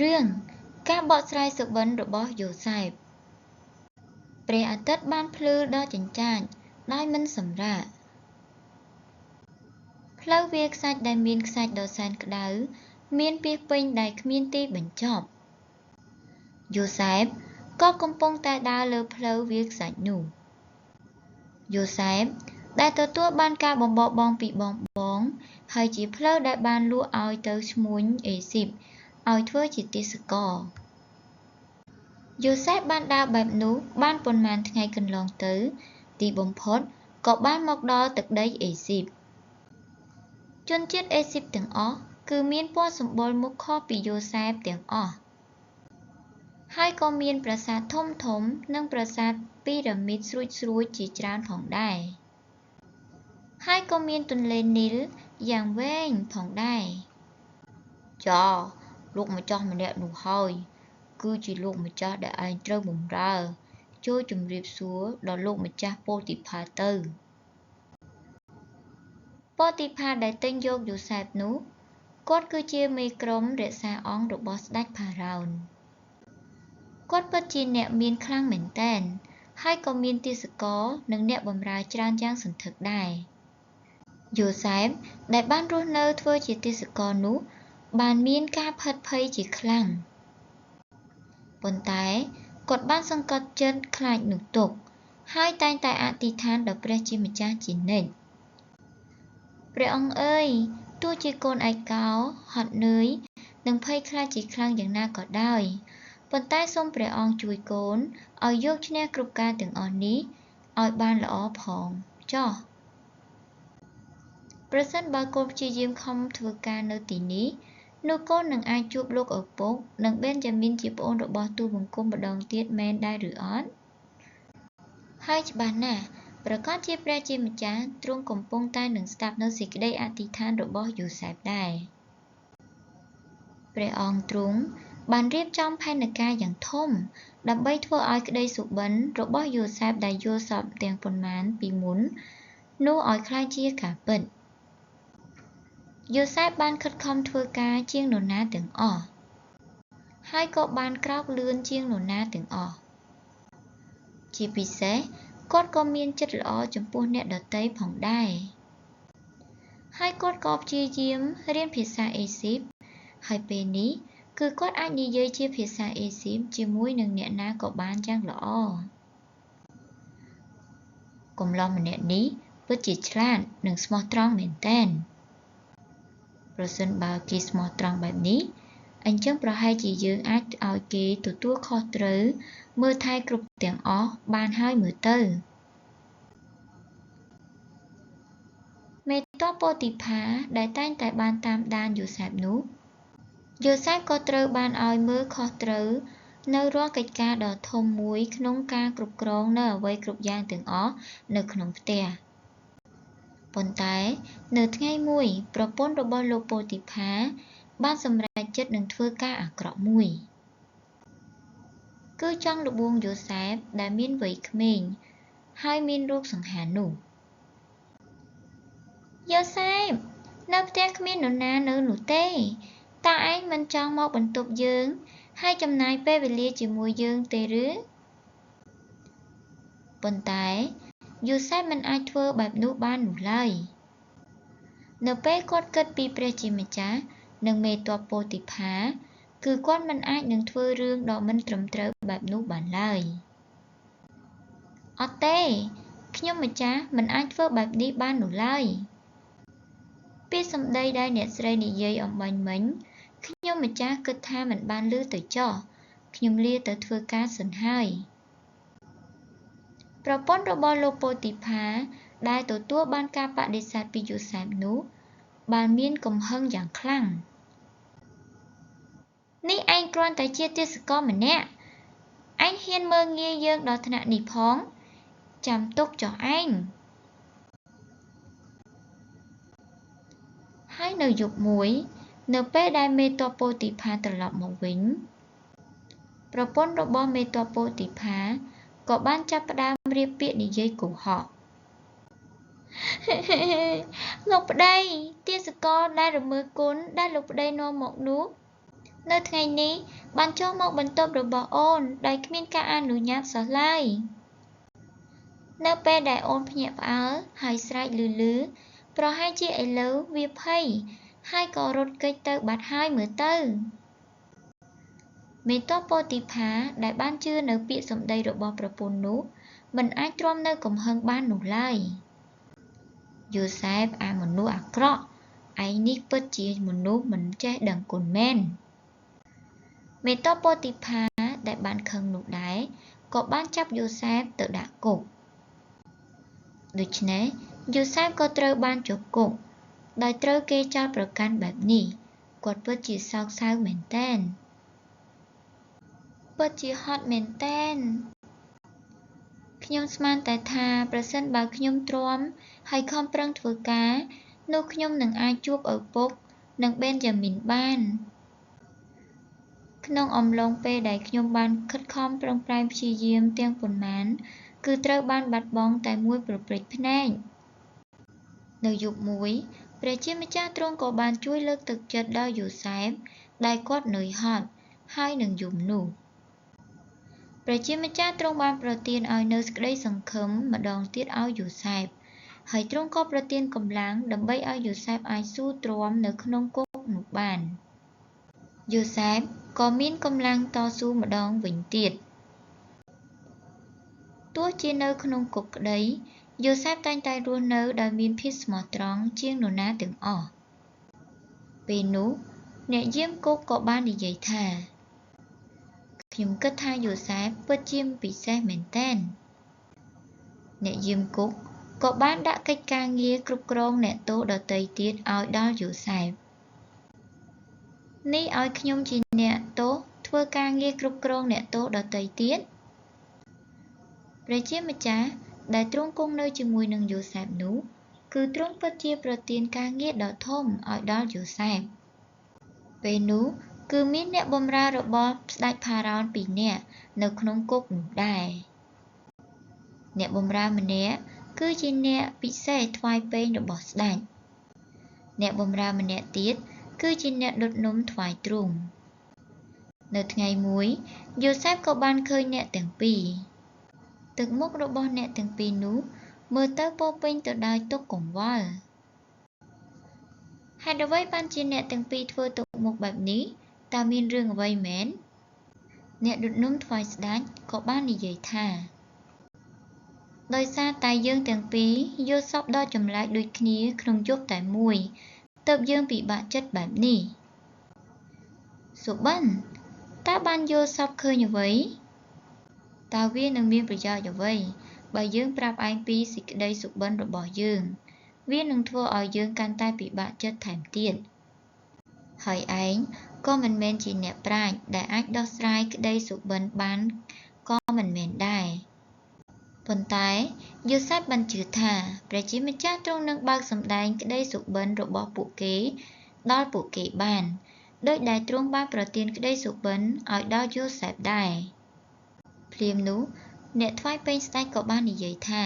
រឿងការបកស្រាយសុបិនរបស់យូសែបព្រះអាទិត្យបានភ្លឺដល់ចិញ្ចាចដោយមិនសម្រាកផ្លូវវាលខ្សាច់ដែលមានខ្សាច់ដ៏សែនក្តៅមានពាសពេញដែលគ្មានទីបញ្ចប់យូសែបក៏កំពុងតែដើរលើផ្លូវវាលខ្សាច់នោះយូសែបដែលទទួលបានការបំបរបង់ពីបងហើយជាផ្លូវដែលបានលក់ឲ្យទៅឈ្មួញអេស៊ីបឲ្យធ្វើជាទេសករយូសែបបានដើរបែបនោះបានប៉ុន្មានថ្ងៃកន្លងទៅទីបំផុតក៏បានមកដល់ទឹកដីអេស៊ីបជនជាតិអេស៊ីបទាំងអស់គឺមានពណ៌សម្បុរមុខខុសពីយូសែបទាំងអស់ហើយក៏មានប្រាសាទធំនិងប្រាសាទពីរ៉ាមីតស្រួចជាច្រើនផងដែរហើយក៏មានទន្លេនីលយ៉ាងវែងផងដែរចាលោកម្ចាស់ម្នាក់នោះហើយគឺជាលោកម្ចាស់ដែលឯងត្រូវបម្រើចូលជម្រាបសួរដល់លោកម្ចាស់ពោទីផាទៅពោទីផាដែលទិញយកយូសែបនោះគាត់គឺជាមេក្រុមរក្សាអង្គរបស់ស្ដេចផារ៉ោនគាត់ពិតជាអ្នកមានខ្លាំងមែនទែនហើយក៏មានទេសករនិងអ្នកបម្រើច្រើនយ៉ាងសន្ធឹកដែរយូសែបដែលបានរស់នៅធ្វើជាទេសករនោះបានមានការផិតភ័យជាខ្លាំងប៉ុន្តែគាត់បានសង្កត់ចិត្តខ្លាចនោះទុកហើយតែងតែអធិដ្ឋានដល់ព្រះជាម្ចាស់ជានិច្ចព្រះអង្គអើយទោះជាកូនឯកោហត់នឿយនិងភ័យខ្លាចជាខ្លាំងយ៉ាងណាក៏ដោយប៉ុន្តែសូមព្រះអង្គជួយកូនឲ្យយកឈ្នះគ្រប់ការទាំងអស់នេះឲ្យបានល្អផងចុះប្រសិនបើកូនព្យាយាមខំធ្វើការនៅទីនេះនោះកូននឹងអាចជួបលោកឪពុកនិងប៊ែនយ៉ាមីនជាប្អូនរបស់ទូលបង្គំម្ដងទៀតមែនដែរឬអត់ហើយច្បាស់ណាស់ប្រកាសជាព្រះជាម្ចាស់ទ្រង់កំពុងតែនឹងស្ដាប់នូវសេចក្តីអធិដ្ឋានរបស់យូសែបដែរព្រះអង្គទ្រង់បានរៀបចំផែនការយ៉ាងធំដើម្បីធ្វើឲ្យក្តីសុបិនរបស់យូសែបដែលយល់សប្តិទាំងប៉ុន្មានពីមុននោះឲ្យក្លាយជាការពិតយូសែបបានខិតខំធ្វើការជាងនរណាទាំងអស់ហើយក៏បានក្រោកលឿនជាងនរណាទាំងអស់ជាពិសេសគាត់ក៏មានចិត្តល្អចំពោះអ្នកដទៃផងដែរហើយគាត់ក៏ព្យាយាមរៀនភាសាអេស៊ីបហើយពេលនេះគឺគាត់អាចនិយាយជាភាសាអេស៊ីបជាមួយនឹងអ្នកណាក៏បានយ៉ាងល្អកំឡុះម្នាក់នេះពិតជាឆ្លាតនិងស្មោះត្រង់មែនទែនប្រសិនបើគេស្មោះត្រង់បែបនេះអញ្ចឹងប្រហែលជាយើងអាចឲ្យគេទទួលខុសត្រូវមើលថែគ្រប់ទាំងអស់បានហើយមើលទៅមេទ័ពពោទីផាដែលតែងតែបានតាមដានយូសែបនោះយូសែបក៏ត្រូវបានឲ្យមើលខុសត្រូវនៅរាល់កិច្ចការដ៏ធំមួយក្នុងការគ្រប់គ្រងនៅអ្វីគ្រប់យ៉ាងទាំងអស់នៅក្នុងផ្ទះប៉ុន្តែនៅថ្ងៃមួយប្រពន្ធរបស់លោកពោទីផាបានសម្រេចចិត្តនឹងធ្វើការអាក្រក់មួយគឺចង់ល្បួងយូសែបដែលមានវ័យក្មេងហើយមានរោគសង្ហានោះយូសែបនៅផ្ទះគ្មាននរណានៅនោះទេតើឯងមិនចង់មកបន្ទប់យើងហើយចំណាយពេលវេលាជាមួយយើងទេឬប៉ុន្តែយូសែបមិនអាចធ្វើបែបនោះបាននោះឡើយនៅពេលគាត់គិតពីព្រះជាម្ចាស់និងមេទ័ពពោទីផាគឺគាត់មិនអាចនឹងធ្វើរឿងដ៏មិនត្រឹមត្រូវបែបនោះបានឡើយអត់ទេខ្ញុំម្ចាស់មិនអាចធ្វើបែបនេះបាននោះឡើយពាក្យសម្ដីដែលអ្នកស្រីនិយាយអំបញ្ញមិញខ្ញុំម្ចាស់គិតថាមិនបានឮទៅចុះខ្ញុំលាទៅធ្វើការសិនហើយប្រពន្ធរបស់លោកពោទីផាដែលទទួលបានការបដិសេធពីយូសែបនោះបានមានកំហឹងយ៉ាងខ្លាំងនេះឯងគ្រាន់តែជាទេសករម្នាក់ឯងហ៊ានមើលងាយយើងដល់ថ្នាក់នេះផងចាំទុកចុះឯងហើយនៅយប់មួយនៅពេលដែលមេទ័ពពោទីផាត្រឡប់មកវិញប្រពន្ធរបស់មេទ័ពពោទីផាក៏បានចាប់ផ្ដើមរៀបពាក្យនិយាយកុហកលោកប្តីទេសករដែលរមើលគុណដែលលោកប្តីនាំមកនោះ នៅថ្ងៃនេះបានចូលមកបន្ទប់របស់អូនដោយគ្មានការអនុញ្ញាតសោះឡើយនៅពេលដែលអូនភ្ញាក់ផ្អើលហើយស្រែកលឺប្រហែលជាឥឡូវវាភ័យហើយក៏រត់គេចទៅបាត់ហើយមើលទៅមេទ័ពពោធិផាដែលបានជឿនៅពាក្យសម្ដីរបស់ប្រពន្ធនោះមិនអាចទ្រាំនៅកំហឹងបាននោះឡើយយូសែបអាមនុស្សអាក្រក់ឯងនេះពិតជាមនុស្សមិនចេះដឹងគុណមែនមេទ័ពពោធិផាដែលបានខឹងនោះដែរក៏បានចាប់យូសែបទៅដាក់គុកដូច្នេះយូសែបក៏ត្រូវបានជាប់គុកដោយត្រូវគេចោទប្រកាន់បែបនេះគាត់ពិតជាសោកសៅមែនទែនពិតជាហត់មែនទែនខ្ញុំស្មានតែថាប្រសិនបើខ្ញុំទ្រាំហើយខំប្រឹងធ្វើការនោះខ្ញុំនឹងអាចជួបឪពុកនិងប៊ែនយ៉ាមីនបានក្នុងអំឡុងពេលដែលខ្ញុំបានខិតខំប្រឹងប្រែងព្យាយាមទាំងប៉ុន្មានគឺត្រូវបានបាត់បង់តែមួយប្រព្រឹត្តភ្នែកនៅយប់មួយព្រះជាម្ចាស់ទ្រង់ក៏បានជួយលើកទឹកចិត្តដល់យូសែបដែលគាត់នឿយហត់ហើយនឹងយំនោះព្រះជាម្ចាស់ទ្រង់បានប្រទានឲ្យនូវសេចក្តីសង្ឃឹមម្ដងទៀតឲ្យយូសែបហើយទ្រង់ក៏ប្រទានកម្លាំងដើម្បីឲ្យយូសែបអាចស៊ូទ្រាំនៅក្នុងគុកនោះបានយូសែបក៏មានកម្លាំងតស៊ូម្ដងវិញទៀតទោះជានៅក្នុងគុកក្តីយូសែបតែងតែរស់នៅដោយមានភាពស្មោះត្រង់ជាងនរណាទាំងអស់ពេលនោះអ្នកយាមគុកក៏បាននិយាយថាខ្ញុំគិតថាយូសែបពិតជាពិសេសមែនទែនអ្នកយាមគុកក៏បានដាក់កិច្ចការងារគ្រប់គ្រងអ្នកទោសដទៃទៀតឲ្យដល់យូសែបនេះឲ្យខ្ញុំជាអ្នកទោសធ្វើការងារគ្រប់គ្រងអ្នកទោសដទៃទៀតព្រះជាម្ចាស់ដែលទ្រង់គង់នៅជាមួយនឹងយូសែបនោះគឺទ្រង់ពិតជាប្រទានការងារដ៏ធំឲ្យដល់យូសែបពេលនោះគឺមានអ្នកបម្រើរបស់ស្ដេចផារ៉ោន2នាក់នៅក្នុងគុកនោះដែរអ្នកបម្រើម្នាក់គឺជាអ្នកពិសេសថ្វាយពែងរបស់ស្ដេចអ្នកបម្រើម្នាក់ទៀតគឺជាអ្នកដុតនំថ្វាយទ្រង់នៅថ្ងៃមួយយូសែបក៏បានឃើញអ្នកទាំងពីរទឹកមុខរបស់អ្នកទាំងពីរនោះមើលទៅពោរពេញទៅដោយទុក្ខកង្វល់ហេតុអ្វីបានជាអ្នកទាំងពីរធ្វើទុកមុខបែបនេះតើមានរឿងអ្វីមែនអ្នកដុតនំថ្វាយស្ដេចក៏បាននិយាយថាដោយសារតែយើងទាំងពីរយល់សប្តិដ៏ចម្លែកដូចគ្នាក្នុងយប់តែមួយទើបយើងពិបាកចិត្តបែបនេះសុបិនតើបានយល់សប្តិឃើញអ្វីតើវានឹងមានប្រយោជន៍អ្វីបើយើងប្រាប់ឯងពីសេចក្តីសុបិនរបស់យើងវានឹងធ្វើឲ្យយើងកាន់តែពិបាកចិត្តថែមទៀតហើយឯងក៏មិនមែនជាអ្នកប្រាជ្ញដែលអាចដោះស្រាយក្តីសុបិនបានក៏មិនមែនដែរប៉ុន្តែយូសែបបានជឿថាព្រះជាម្ចាស់ទ្រង់នឹងបើកសម្ដែងក្តីសុបិនរបស់ពួកគេដល់ពួកគេបានដោយដែលទ្រង់បានប្រទានក្តីសុបិនឲ្យដល់យូសែបដែរភ្លាមនោះអ្នកថ្វាយពែងស្ដេចក៏បាននិយាយថា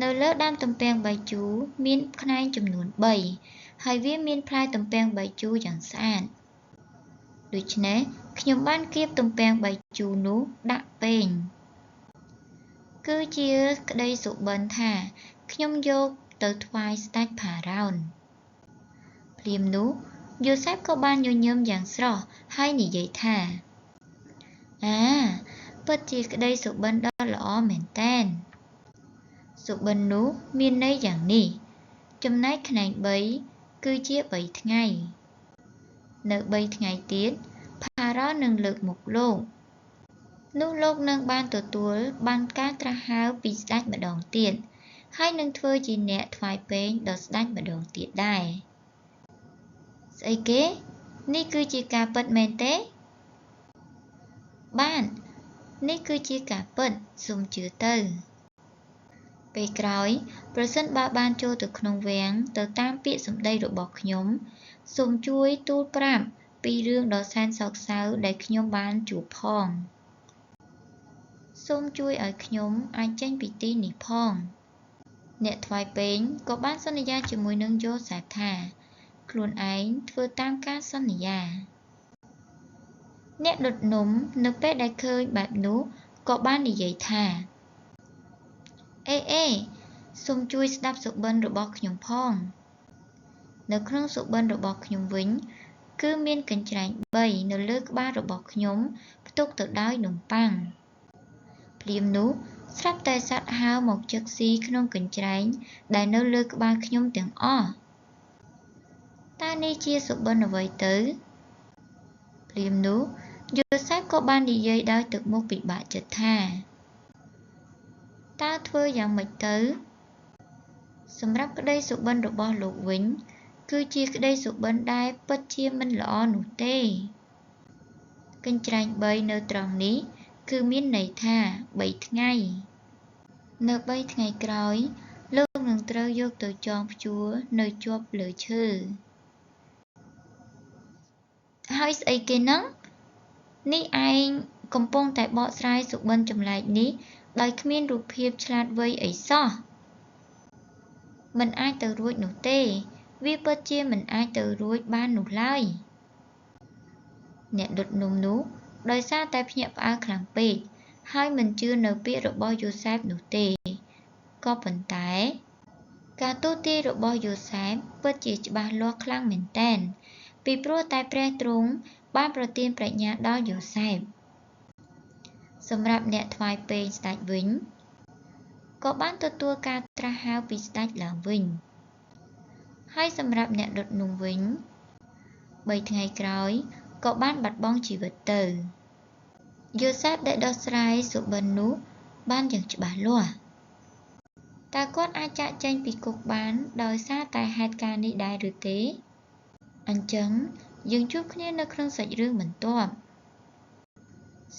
នៅលើដើមទំពាំងបាយជូរមានខ្នែងចំនួន3ហើយវាមានផ្លែទំពាំងបាយជូរយ៉ាងស្អាតដូច្នេះខ្ញុំបានគៀបទំពាំងបាយជូរនោះដាក់ពែងគឺជាក្តីសុបិនថាខ្ញុំយកទៅថ្វាយស្ដេចផារ៉ោនភ្លាមនោះយូសែបក៏បានញញឹមយ៉ាងស្រស់ហើយនិយាយថាពិតជាក្តីសុបិនដ៏ល្អមែនទែនសុបិននោះមានន័យយ៉ាងនេះចំណែកខ្នែង3គឺជា3ថ្ងៃនៅ3ថ្ងៃទៀតផារ៉ោននឹងលើកមុខលោកនោះលោកនឹងបានទទួលបានការត្រាស់ហៅពីស្ដេចម្ដងទៀតហើយនឹងធ្វើជាអ្នកថ្វាយពែងដល់ស្ដេចម្ដងទៀតដែរស្អីគេនេះគឺជាការពិតមែនទេបាននេះគឺជាការពិតសូមជឿទៅពេលក្រោយប្រសិនបើបានចូលទៅក្នុងវាំងទៅតាមពាក្យសម្ដីរបស់ខ្ញុំសូមជួយទូលប្រាប់ពីរឿងដ៏សែនសោកសៅដែលខ្ញុំបានជួបផងសូមជួយឲ្យខ្ញុំអាចចេញពីទីនេះផងអ្នកថ្វាយពែងក៏បានសន្យាជាមួយនឹងយូសែបថាខ្លួនឯងធ្វើតាមការសន្យា អ្នកដុតនំនៅពេលដែលឃើញបែបនោះក៏បាននិយាយថាអេសូមជួយស្ដាប់សុបិនរបស់ខ្ញុំផងនៅក្នុងសុបិនរបស់ខ្ញុំវិញគឺមានកញ្ច្រែង3នៅលើក្បាលរបស់ខ្ញុំផ្ទុកទៅដោយនំប៉័ងភ្លាមនោះស្រាប់តែសត្វហើរមកចឹកស៊ីក្នុងកញ្ច្រែងដែលនៅលើក្បាលខ្ញុំទាំងអស់តើនេះជាសុបិនអ្វីទៅភ្លាមនោះយូសេបក៏បាននិយាយដោយទឹកមុខពិបាកចិត្តថាតើធ្វើយ៉ាងម៉េចទៅសម្រាប់ក្តីសុបិនរបស់លោកវិញគឺជាក្តីសុបិនដែលពិតជាមិនល្អនោះទេកញ្ច្រែង3នៅត្រង់នេះគឺមានន័យថា3ថ្ងៃនៅ3ថ្ងៃក្រោយលោកនឹងត្រូវយកទៅចងព្យួរនៅជាប់លើឈើហើយស្អីគេហ្នឹងនេះឯងកំពុងតែបកស្រាយសុបិនចម្លែកនេះដោយគ្មានរូបភាពឆ្លាតវៃអីសោះមិនអាចទៅរួចនោះទេវាពិតជាមិនអាចទៅរួចបាននោះឡើយអ្នកដុតនំនោះដោយសារតែភ្ញាក់ផ្អើលខ្លាំងពេកហើយមិនជឿនៅពាក្យរបស់យូសេបនោះទេក៏ប៉ុន្តែការទូទាយរបស់យូសេបពិតជាច្បាស់លាស់ខ្លាំងមែនទែនពីព្រោះតែព្រះទ្រង់បានប្រទានប្រាជ្ញាដល់យូសេបសម្រាប់អ្នកថ្វាយពែងស្ដេចវិញក៏បានទទួលការត្រាស់ហៅពីស្ដេចឡើងវិញហើយសម្រាប់អ្នកដុតនំវិញ3ថ្ងៃក្រោយក៏បានបាត់បង់ជីវិតទៅយូសេបได้ដោះស្រាយសុបិននោះបានយ៉ាងច្បាស់លាស់តើគាត់អាចចាកចេញពីគុកបានដោយសារតែហេតុការណ៍នេះដែរឬទេអញ្ចឹងយើងជួបគ្នានៅក្នុងសាច់រឿងបន្ទាប់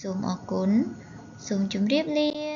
សូមអរគុណសូមជម្រាបលា